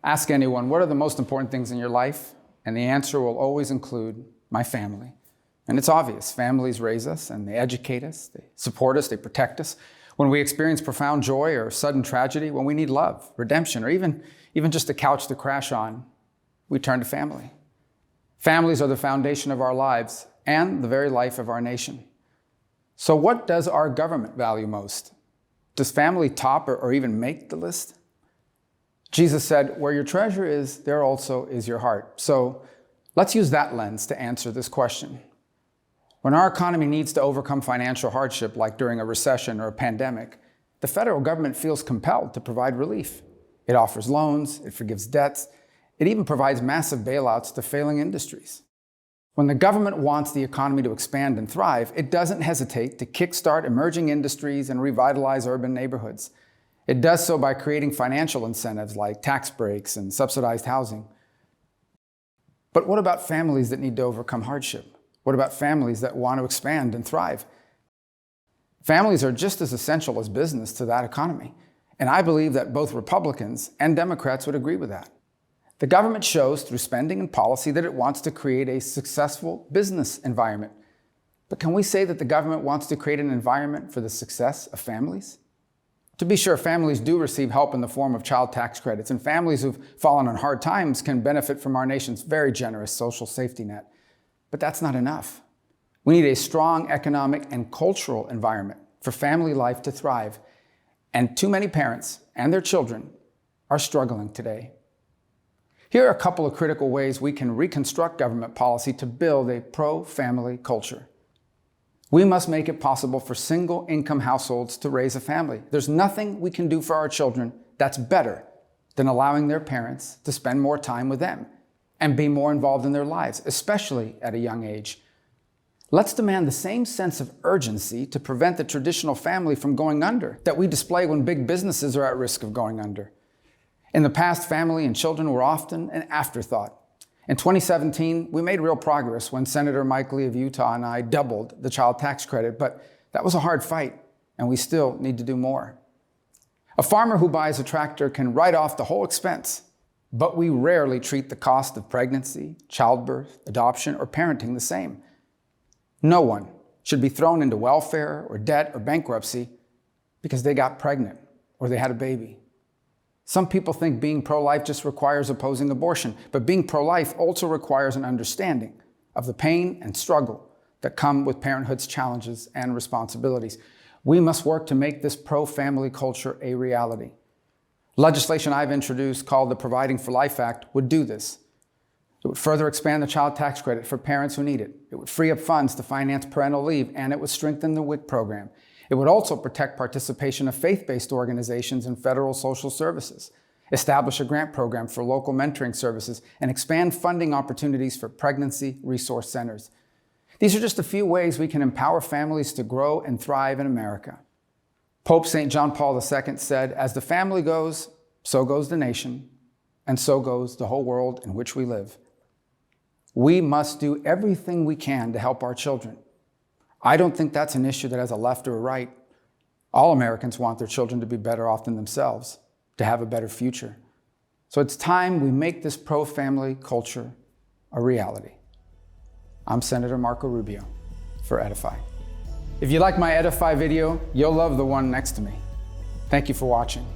Ask anyone, what are the most important things in your life? And the answer will always include my family. And it's obvious, families raise us and they educate us, they support us, they protect us. When we experience profound joy or sudden tragedy, when we need love, redemption, or even just a couch to crash on, we turn to family. Families are the foundation of our lives and the very life of our nation. So what does our government value most? Does family top or even make the list? Jesus said, where your treasure is, there also is your heart. So let's use that lens to answer this question. When our economy needs to overcome financial hardship, like during a recession or a pandemic, the federal government feels compelled to provide relief. It offers loans, it forgives debts, it even provides massive bailouts to failing industries. When the government wants the economy to expand and thrive, it doesn't hesitate to kickstart emerging industries and revitalize urban neighborhoods. It does so by creating financial incentives like tax breaks and subsidized housing. But what about families that need to overcome hardship? What about families that want to expand and thrive? Families are just as essential as business to that economy. And I believe that both Republicans and Democrats would agree with that. The government shows through spending and policy that it wants to create a successful business environment. But can we say that the government wants to create an environment for the success of families? To be sure, families do receive help in the form of child tax credits, and families who've fallen on hard times can benefit from our nation's very generous social safety net. But that's not enough. We need a strong economic and cultural environment for family life to thrive. And too many parents and their children are struggling today. Here are a couple of critical ways we can reconstruct government policy to build a pro-family culture. We must make it possible for single-income households to raise a family. There's nothing we can do for our children that's better than allowing their parents to spend more time with them and be more involved in their lives, especially at a young age. Let's demand the same sense of urgency to prevent the traditional family from going under that we display when big businesses are at risk of going under. In the past, family and children were often an afterthought. In 2017, we made real progress when Senator Mike Lee of Utah and I doubled the child tax credit, but that was a hard fight, and we still need to do more. A farmer who buys a tractor can write off the whole expense, but we rarely treat the cost of pregnancy, childbirth, adoption, or parenting the same. No one should be thrown into welfare or debt or bankruptcy because they got pregnant or they had a baby. Some people think being pro-life just requires opposing abortion, but being pro-life also requires an understanding of the pain and struggle that come with parenthood's challenges and responsibilities. We must work to make this pro-family culture a reality. Legislation I've introduced called the Providing for Life Act would do this. It would further expand the child tax credit for parents who need it. It would free up funds to finance parental leave, and it would strengthen the WIC program. It would also protect participation of faith-based organizations in federal social services, establish a grant program for local mentoring services, and expand funding opportunities for pregnancy resource centers. These are just a few ways we can empower families to grow and thrive in America. Pope St. John Paul II said, "As the family goes, so goes the nation, and so goes the whole world in which we live." We must do everything we can to help our children. I don't think that's an issue that has a left or a right. All Americans want their children to be better off than themselves, to have a better future. So it's time we make this pro-family culture a reality. I'm Senator Marco Rubio for Edify. If you like my Edify video, you'll love the one next to me. Thank you for watching.